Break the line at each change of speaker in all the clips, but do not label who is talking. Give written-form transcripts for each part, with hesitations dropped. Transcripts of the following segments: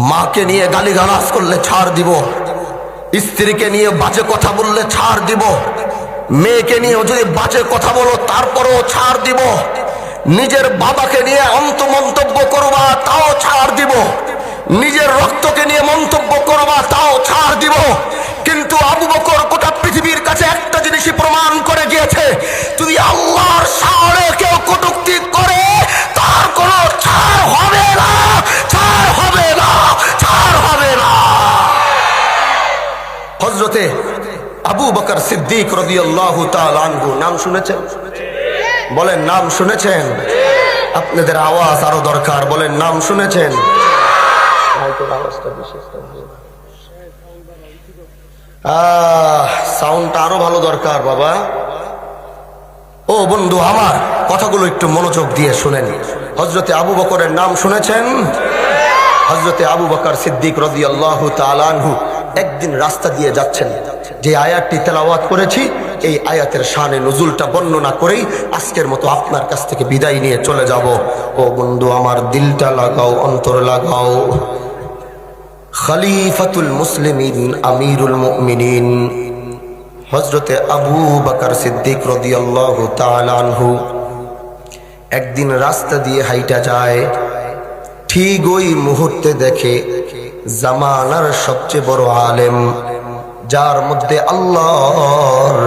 মাকে নিয়ে গালিগালাজ করলে ছাড় দিব, স্ত্রীকে নিয়ে বাজে কথা বললে ছাড় দিব, মেয়েকে নিয়ে যদি বাজে কথা বলো তারপরেও ছাড় দিব, নিজের বাবাকে নিয়ে মন্তব্য করবা তাও ছাড় দিব, নিজের রক্তকে নিয়ে মন্তব্য করবা তাও ছাড় দিব। কিন্তু আবু বকর গোটা পৃথিবীর কাছে একটা জিনিসই প্রমাণ করে গিয়েছে, যদি আল্লাহর সামনে কেউ কটূক্তি করে তার কোনো ছাড় হবে না, ছাড় হবে না, ছাড় হবে না। হযরতে আবু বকর সিদ্দিক রাদিয়াল্লাহু তাআলা আনহু নাম শুনেছেন? বলেন নাম শুনেছেন? আপনাদের আওয়াজ আরো দরকার, বলেন নাম শুনেছেন? সাউন্ডটা আরো ভালো দরকার বাবা। ও বন্ধু আমার, কথাগুলো একটু মনোযোগ দিয়ে শুনেন। হযরতে আবু বকরের নাম শুনেছেন? হযরতে আবু বকর সিদ্দিক রাদিয়াল্লাহু তাআলা আনহু একদিন রাস্তা দিয়ে যাচ্ছেন, যে আয়াতটি তেলাওয়াত করেছি এই আয়াতের শানে নুজুলটা বর্ণনা করেই আজকের মতো আপনার কাছ থেকে বিদায় নিয়ে চলে যাব। ও বন্ধু আমার, দিলটা লাগাও, অন্তর লাগাও। খলিফাতুল মুসলিমিন, আমিরুল মুমিনিন হযরতে আবু বকর সিদ্দিক রাদিয়াল্লাহু তাআলা আনহু একদিন রাস্তা দিয়ে হাইটা যায়, ঠিক ওই মুহূর্তে দেখে জামানার সবচেয়ে বড় আলেম, যার মধ্যে আল্লাহর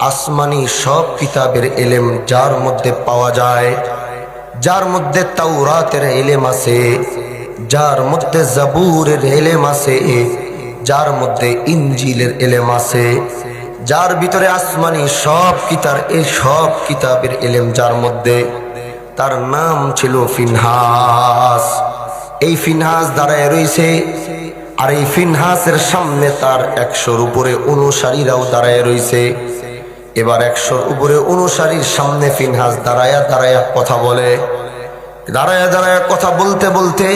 আসমানি সব কিতাবের ইলম যার মধ্যে পাওয়া যায়, যার মধ্যে তাওরাতের ইলম আছে, যার মধ্যে জাবুরের ইলম আছে, যার মধ্যে ইনজিলের ইলম আছে, যার ভিতরে আসমানি সব কিতাবের ইলম যার মধ্যে, তার নাম ছিল ফিনহাস। এই ফিনহাস দাঁড়ায় রয়েছে, আর এই ফিনহাসের সামনে তার 100-র উপরে অনুসারীরাও দাঁড়ায় রয়েছে। এবার 100-র উপরে অনুসারীর সামনে ফিনহাস দাঁড়ায়া দাঁড়ায়া কথা বলে। দাঁড়ায়া দাঁড়ায়া কথা বলতে বলতে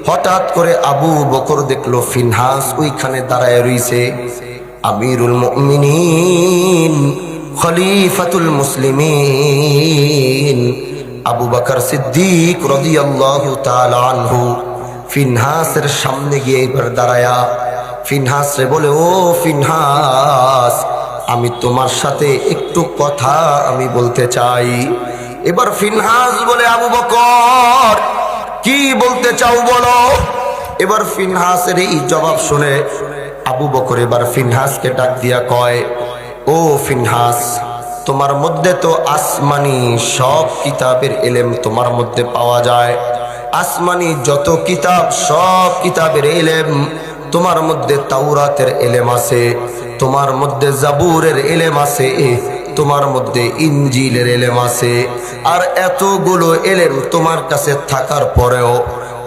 হঠাৎ করে আবু বকর দেখলো ফিনহাস ওইখানে দাঁড়ায় রয়েছে। আমিরুল মুমিনিন, খলিফাতুল মুসলিমিন আবু বকর সিদ্দিক রাদিয়াল্লাহু তাআলা আনহু ফিনহাসের সামনে গিয়ে এবার দাঁড়ায়া ফিনহাস রে বলে, ও ফিনহাস, আমি তোমার সাথে একটু কথা আমি বলতে চাই। এবার ফিনহাস বলে, আবু বকর কি বলতে চাও বলো। এবার ফিনহাসের এই জবাব শুনে আবু বকর এবার ফিনহাসকে ডাক দিয়া কয়, ও ফিনহাস, তোমার মধ্যে তো আসমানি সব কিতাবের ইলম তোমার মধ্যে পাওয়া যায়, আসমানি যত কিতাব সব কিতাবের ইলম তোমার মধ্যে, তাওরাতের ইলম আছে, তোমার মধ্যে জাবুরের ইলম আছে, তোমার মধ্যে ইনজিলের ইলম আছে। আর এতগুলো ইলম তোমার কাছে থাকার পরেও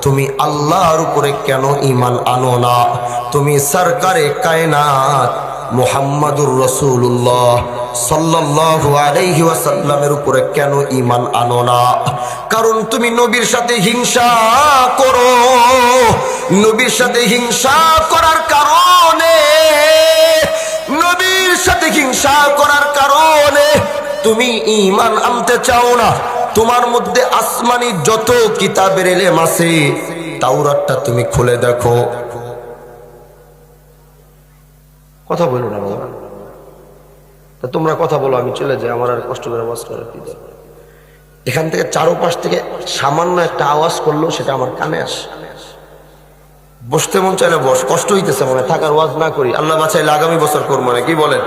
তুমি আল্লাহর উপরে কেন ঈমান আনো না? তুমি সরকারে কায়নাত মুহাম্মাদুর রাসূলুল্লাহ সাল্লাল্লাহু আলাইহি ওয়াসাল্লামের উপরে কেন ঈমান আনো না? কারণ তুমি নবীর সাথে হিংসা করো। নবীর সাথে হিংসা করার কারণে, নবীর সাথে হিংসা করার কারণে তুমি ঈমান আনতে চাও না। তোমার মধ্যে আসমানি যত কিতাবের ইলম আছে, তাওরাতটা তুমি খুলে দেখো। কথা বলো না বাবা, তা তোমরা কথা বলো, আমি চলে যাই, আমার আর কষ্ট করে আওয়াজ করার কি দরকার। এখান থেকে চারোপাশ থেকে সামান্য একটা আওয়াজ করলো, সেটা আমার কানে আসে। বসতে মন চাইলে বস, কষ্ট হইতেছে মনে, থাকার ওয়াজ না করি, আল্লাহ বাঁচাইলে আগামী বছর করবো না, কি বলেন?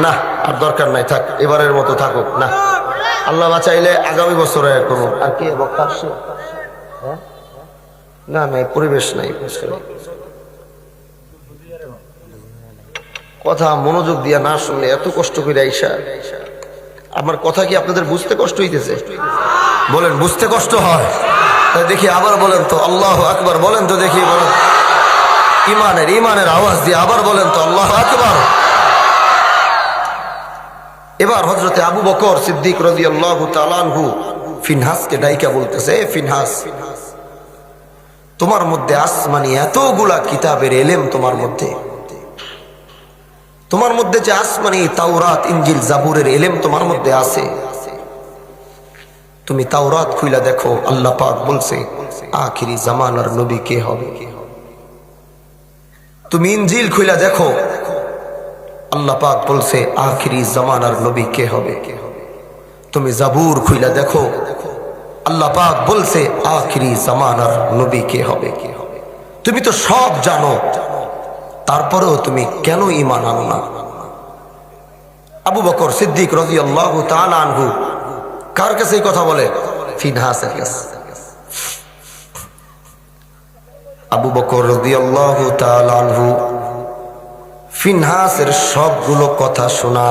না, আর দরকার নাই, থাক, এবারের মতো থাকুক। না, আল্লাহ বাঁচাইলে আগামী বছর করবো। আর কে বক্তা আসছে? না নাই, পরিবেশ নাই। কথা মনোযোগ দিয়া না শুনলে, এত কষ্ট করে আইসা আমার কথা কি আপনাদের বুঝতে কষ্ট হইতেছে? বলেন বুঝতে কষ্ট হয়? দেখি আবার বলেন তো আল্লাহু আকবার, বলেন তো দেখি, বলেন ইমানের আওয়াজ দিয়ে আবার বলেন তো আল্লাহু আকবার। এবার হযরতে আবু বকর সিদ্দিক রাদিয়াল্লাহু তাআলা আনহু ফিনহাসকে ডাইকা বলতেছে, ফিনহাস, তোমার মধ্যে আসমানি এতগুলা কিতাবের ইলম তোমার মধ্যে, তোমার মধ্যে যে আসমানি তাওরাত ইনজিল জাবুরের ইলম তোমার মধ্যে আছে, তুমি তাওরাত খুইলা দেখো, আল্লাহ পাক বলছে আখিরি জামানার নবী কে হবে। তুমি ইনজিল খুলে দেখো, আল্লাহ পাক বলছে আখিরি জামানার নবী কে হবে। তুমি জাবুর খুলে দেখো, আল্লাহ পাক বলছে আখিরি জামানার নবী কে হবে। তুমি তো সব জানো, তারপরেও তুমি কেন ঈমান আনো না? আবু বকর সিদ্দিক রাদিয়াল্লাহু তাআলা আনহু কার কাছে এই কথা বলে? ফিনহাসের কাছে। আবু বকর রাদিয়াল্লাহু তাআলা আনহু ফিনহাসের সবগুলো কথা শোনা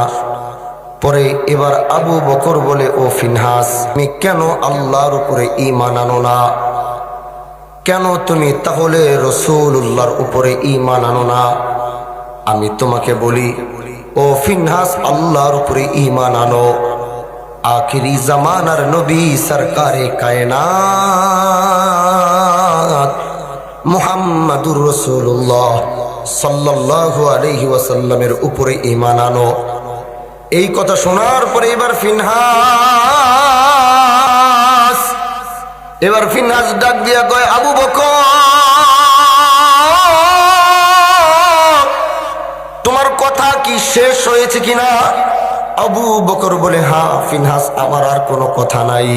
পরে এবার আবু বকর বলে, ও ফিনহাস, তুমি কেন আল্লাহর উপরে ঈমান আনো না? কেন তুমি তাহলে রাসূলুল্লাহর উপরে ঈমান আনো না? আমি তোমাকে বলি, ও ফিনহাস, আল্লাহর উপরে ঈমান আনো। আখিরি জামানার নবী সরকারে কায়নাত মুহাম্মাদুর রাসূলুল্লাহ সাল্লাল্লাহু আলাইহি ওয়াসাল্লামের উপরে ঈমান আনো। এই কথা শোনার পরে এবার ফিনহাস ডাক দিয়া কয়, আবু বকর, তোমার কথা কি শেষ হয়েছে কিনা? আবু বকর বলে, হ্যাঁ ফিনহাস, আমার আর কোনো কথা নাই।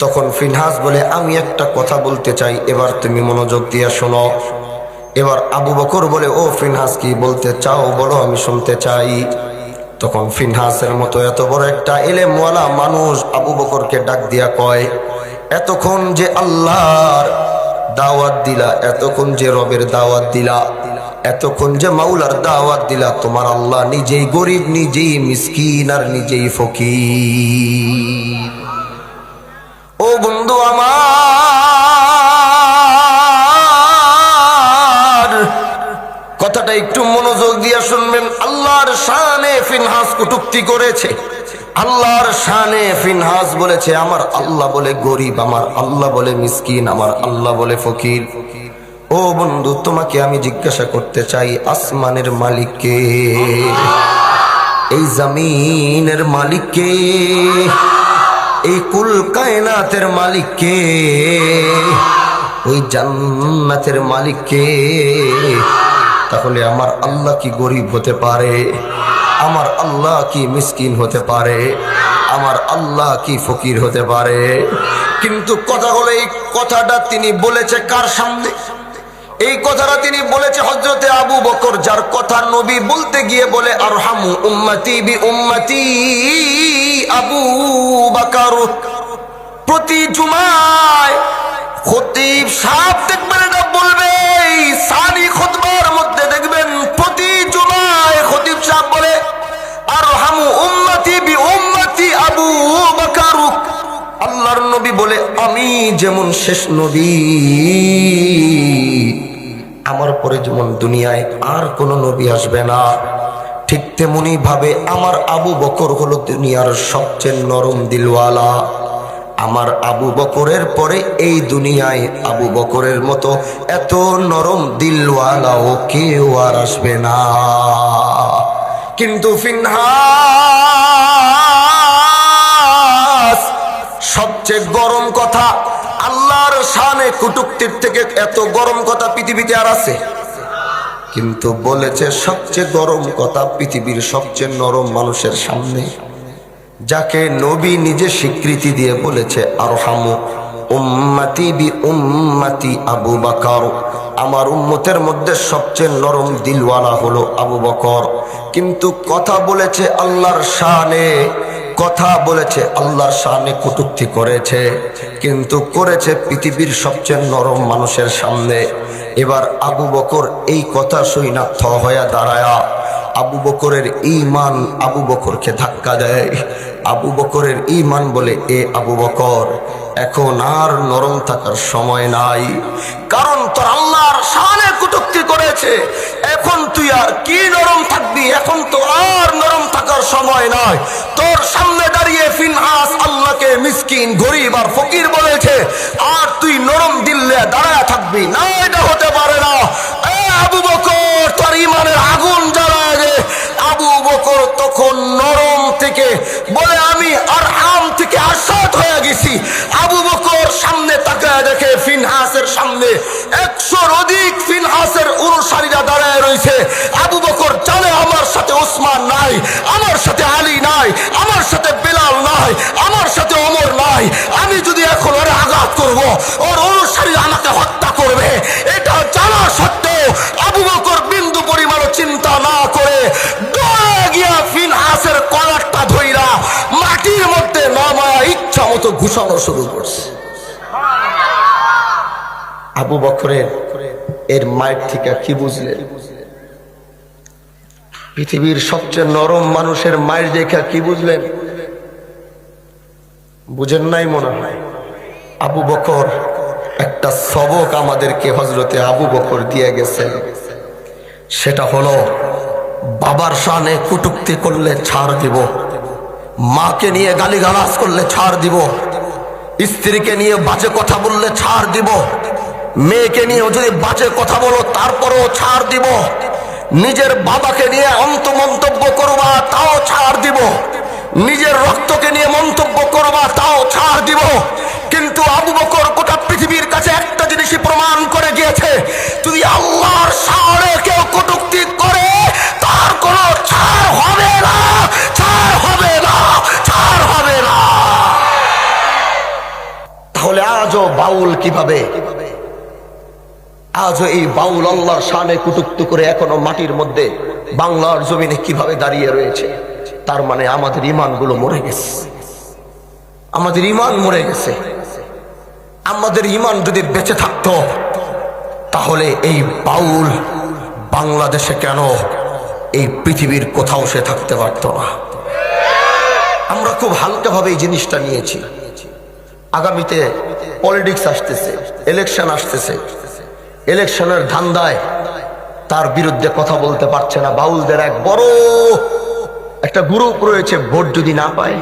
তখন ফিনহাস বলে, আমি একটা কথা বলতে চাই, এবার তুমি মনোযোগ দিয়ে শোনো। এবার আবু বকর বলে, ও ফিনহাস, কি বলতে চাও বলো, আমি শুনতে চাই। তখন ফিনহাসের মতো এত বড় একটা ইলমওয়ালা মানুষ আবু বকরকে ডাক দিয়া কয়, এতক্ষণ যে আল্লাহর দাওয়াত দিলা, এতক্ষণ যে রবের দাওয়াত দিলা, এতক্ষণ যে মাওলার দাওয়াত দিলা, তোমার আল্লাহ নিজেই গরিব, নিজেই মিসকিন আর নিজেই ফকির। ও বন্ধু আমার, কথাটা একটু মনোযোগ দিয়ে শুনবেন। আল্লাহর শানে ফিনহাস কটূক্তি করেছে, আল্লাহর শানে ফিনহাস বলেছে, আমার আল্লাহ বলে গরিব, আমার আল্লাহ বলে মিসকিন, আমার আল্লাহ বলে ফকির। ও বন্ধু, তোমাকে আমি জিজ্ঞাসা করতে চাই, আসমানের মালিক কে? এই জমিনের মালিক কে? এই কুল কায়নাতের মালিক কে? ওই জান্নাতের মালিক কে? তাহলে আমার আল্লাহ কি গরিব হতে পারে? আমার আল্লাহ কি মিসকিন হতে পারে? আমার আল্লাহ কি ফকির হতে পারে? কিন্তু কথা হলো, এই কথাটা তিনি বলেছে কার সামনে? এই কথাটা তিনি বলেছে হযরতে আবু বকর, যার কথা নবী বলতে গিয়ে বলে, আরহামু উম্মতি বি উম্মতি আবু বকর। প্রতি জুমায় খতিব সাহেব দেখবেন এটা বলবে, সানি খুতবার মধ্যে দেখবেন প্রতি জুমায় খতিব সাহেব বলে, আরহামু উম্মতি বি উম্মতি আবু বকর। আল্লাহর নবী বলে, আমি যেমন শেষ নবী, আমার পরে যেমন দুনিয়ায় আর কোন নবী আসবে না, ঠিক তেমনি ভাবে আমার আবু বকর হলো দুনিয়ার সবচেয়ে নরম দিলওয়ালা। আমার আবু বকরের পরে এই দুনিয়ায় আবু বকরের মতো এত নরম দিলওয়ালাও কেউ আর আসবে না। কিন্তু ফিনহাস সবচেয়ে গরম কথা, আল্লাহর শানে কটূক্তির থেকে এত গরম কথা পৃথিবীতে আর আছে? কিন্তু বলেছে সবচেয়ে গরম কথা পৃথিবীর সবচেয়ে নরম মানুষের সামনে, যাকে নবী নিজে স্বীকৃতি দিয়ে বলেছে, আরহামু উম্মতি বি উম্মতি আবু বকর। আমার উম্মতের মধ্যে সবচেয়ে নরম দিলওয়ালা হলো আবু বকর। কিন্তু কথা বলেছে আল্লাহর শানে, কথা বলেছে আল্লাহর শানে কটূক্তি করেছে, কিন্তু করেছে পৃথিবীর সবচেয়ে নরম মানুষের সামনে। এবার আবু বকর এই কথা শুই না থ হয়ে দাঁড়ায়া আবু বকরের ঈমান আবু বকরকে ধাক্কা দেয়। আবু বকরের ঈমান বলে, এ আবু বকর, এখন আর নরম থাকার সময় নাই, কারণ তোর আল্লাহর শানে কটূক্তি করেছে। এখন তুই আর কি নরম থাকবি? এখন তো আর নরম থাকার সময় নয়। তোর সামনে দাঁড়িয়ে ফিনহাস আল্লাহকে মিসকিন, গরিব আর ফকির বলেছে, আর তুই নরম দিলে দাঁড়ায় থাকবি না? এটা হতে পারে না। এ আবু বকর, তোর ঈমানের আগুন জ্বালায় দে। আবু বকর তখন নরম থেকে বলে, আমি আরহাম থেকে আসাদ হয়ে গেছি। আবু বকর সামনে তাকায় দেখে সামনে 100-র অধিক ফিনহাসের অনুসারীরা দাঁড়ায় রয়েছে। আবু বকর জানে আমার সাথে ওসমান নাই, আমার সাথে আলী নাই, আমার সাথে বেলাল নাই, আমার সাথে ওমর নাই। আমি যদি এখন ওরে আঘাত করব, ওর অনুসারীরা আমাকে হত্যা করবে। এটা জানা সত্ত্বেও আবু বকর বিন্দু পরিমাণও চিন্তা না করে দৌড়ে গিয়া ফিনহাসের কলারটা ধইরা মাটির মধ্যে নামায়া ইচ্ছা মতো ঘুষানো শুরু করছে। আবু বকরের এর মায়ের থেকে কি বুঝলেন? পৃথিবীর সবচেয়ে নরম মানুষের মায়ের দেখা কি বুঝলেন? বুঝেন নাই মনে হয়। আবু বকর একটা সবক আমাদেরকে হযরতে আবু বকর দিয়ে গেছেন। সেটা হলো, বাবার শানে কটূক্তি করলে ছাড় দিব, মাকে নিয়ে গালিগালাজ করলে ছাড় দিব, স্ত্রীকে নিয়ে বাজে কথা বললে ছাড় দিব, মেয়েকে নিয়ে যদি বাজে কথা বলো তারপরেও ছাড় দিব, নিজের বাবাকে নিয়ে মন্তব্য করবা তাও ছাড় দিব, নিজের রক্তকে নিয়ে মন্তব্য করবা তাও ছাড় দিব। কিন্তু আবু বকর গোটা পৃথিবীর কাছে একটা জিনিসই প্রমাণ করে গিয়েছে, যদি আল্লাহর শানে কেউ কটূক্তি করে তার কোনো ছাড় হবে না, ছাড় হবে না, ছাড় হবে না। তাহলে আজও বাউল কিভাবে, আজও এই বাউল আল্লাহর শানে কটূক্তি করে এখনো মাটির মধ্যে বাংলার জমিনে কিভাবে দাঁড়িয়ে রয়েছে? তার মানে আমাদের ঈমানগুলো মরে গেছে, আমাদের ঈমান মরে গেছে। আমাদের ঈমান যদি বেঁচে থাকতো তাহলে এই বাউল বাংলাদেশে কেন, এই পৃথিবীর কোথাও সে থাকতে পারত না। আমরা খুব হালকাভাবে এই জিনিসটা নিয়েছি। আগামীতে পলিটিক্স আসতেছে, ইলেকশন আসতেছে, ইলেকশনের ধান্দায় তার বিরুদ্ধে কথা বলতে পারছে না। বাউলদের এক বড় একটা গ্রুপ রয়েছে, ভোট যদি না পায়,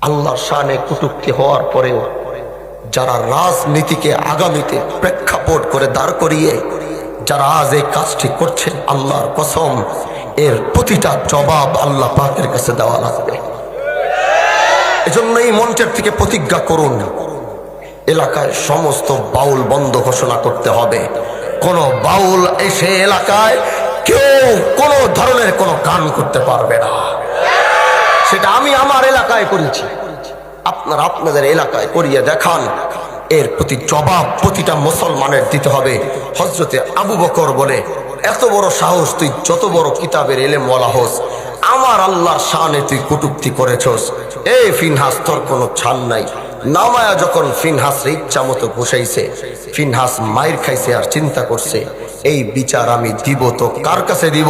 আল্লাহর শানে কটূক্তি হওয়ার পরেও যারা রাজনীতিকে আগামীতে প্রেক্ষাপট করে দাঁড় করিয়ে যারা আজ এই কাজটি করছে, আল্লাহর কসম এর প্রতিটা জবাব আল্লাহ পাকের কাছে দেওয়া লাগবে। এজন্য এই মঞ্চের থেকে প্রতিজ্ঞা করুন, এলাকায় সমস্ত বাউল বন্ধ ঘোষণা করতে হবে। কোন বাউল এসে এলাকায় কেউ কোন ধরনের কোন গান করতে পারবে না। সেটা আমি আমার এলাকায় করেছি, আপনারা আপনাদের এলাকায় করিয়ে দেখান। এর প্রতি জবাব প্রতিটা মুসলমানের দিতে হবে। হযরতে আবু বকর বলে, এত বড় সাহস, তুই যত বড় কিতাবের ইলমওয়ালা হোস, আমার আল্লাহর শানে তুই কটূক্তি করেছস। এই ফিনহাস, তোর কোনো ছাড় নাই। নামায়া যখন ফিনহাসের ইচ্ছা মতো বসাইছে, ফিনহাস মাইর খাইছে আর চিন্তা করছে, এই বিচার আমি দিব তো কার কাছে দিব?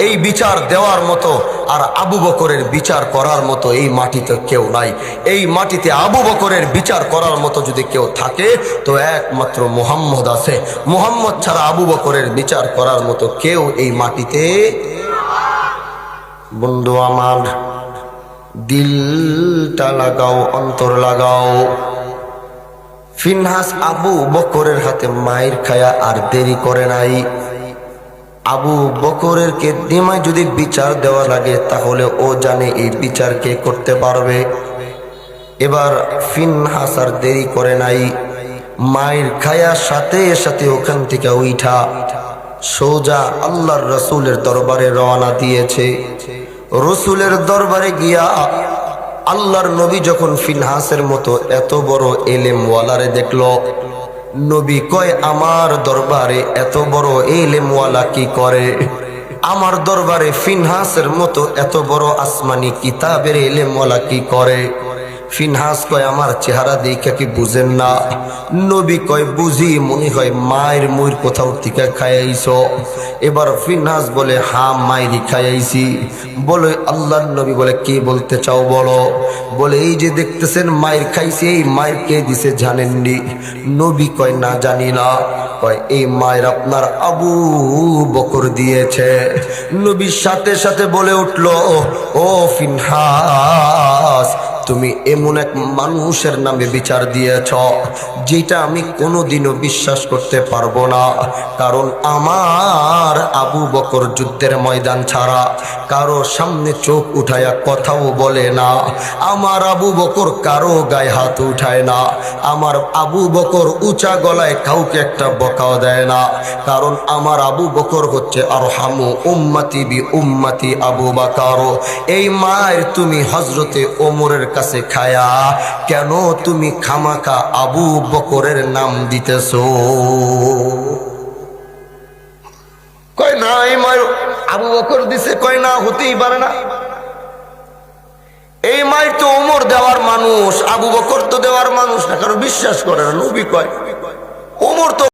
এই বিচার দেওয়ার মতো আর আবু বকরের বিচার করার মতো এই মাটিতে কেউ নাই। এই মাটিতে আবু বকরের বিচার করার মতো যদি কেউ থাকে তো একমাত্র মুহাম্মদ আছে। মুহাম্মদ ছাড়া আবু বকরের বিচার করার মতো কেউ এই মাটিতে। বন্ধু আমার, দিলটা লাগাও, অন্তর লাগাও। ফিনহাস আবু বকরের হাতে মাইর খায়া আর দেরি করে নাই। আবু বকরের কে দিমায় যদি বিচার দেওয়া লাগে তাহলে ও জানে এই বিচার কে করতে পারবে। এবার ফিনহাস আর দেরি করে নাই, মাইর খায়া সাথে সাথে ওখান থেকে উঠা সোজা আল্লাহর রসুলের দরবারে রওনা দিয়েছে। রসুলের দরবারে গিয়া আল্লাহর নবী যখন ফিনহাসের মতো এত বড় এলেমওয়ালারে দেখলো, নবী কয়, আমার দরবারে এত বড় এলেমওয়ালা কি করে? আমার দরবারে ফিনহাসের মতো এত বড় আসমানি কিতাবের এলেমওয়ালা কি করে? ফিনহাস কয়, আমার চেহারা দেখে কি বুঝেন না? নবী কয়, বুঝি, মনে হয় মায়ের মুইর কোথাও থেকে খাইয়াইছো। এবার ফিনহাস বলে, হ্যাঁ মায়েরই খাইয়াইছি। বলে আল্লাহর নবী বলে, কি বলতে চাও বলো? বলে, এই যে দেখতেছেন মায়ের খাইছি, এই মায়ের কে দিছে জানেননি? নবী কয়, না জানি না। কয়, এই মায়ের আপনার আবু বকর দিয়েছে। নবীর সাথে সাথে বলে উঠলো, ও ফিনহাস, তুমি এমন এক মানুষের নামে বিচার দিয়েছ যেটা আমি কোনোদিনও বিশ্বাস করতে পারবো না। কারণ আমার আবু বকর যুদ্ধের ময়দান ছাড়া কারো সামনে চোখ উঠায়া কথাও বলে না। আমার আবু বকর কারো গায়ে হাত উঠায় না। আমার আবু বকর উঁচা গলায় কাউকে একটা বকাও দেয় না। কারণ আমার আবু বকর হচ্ছে আরহামু উম্মতি বি উম্মতি আবু বকর। এই মায়ের তুমি হযরতে ওমরের কাছে খায়া কেন তুমি খামাকা আবু বকরের নাম দিতেছো? কয় না, এই মায়ের আবু বকর দিছে। কয় না, হতেই পারে না। এই মায়ের তো ওমর দেওয়ার মানুষ, আবু বকর তো দেওয়ার মানুষ না। কারণ বিশ্বাস করে না। নবী কয় ওমর তো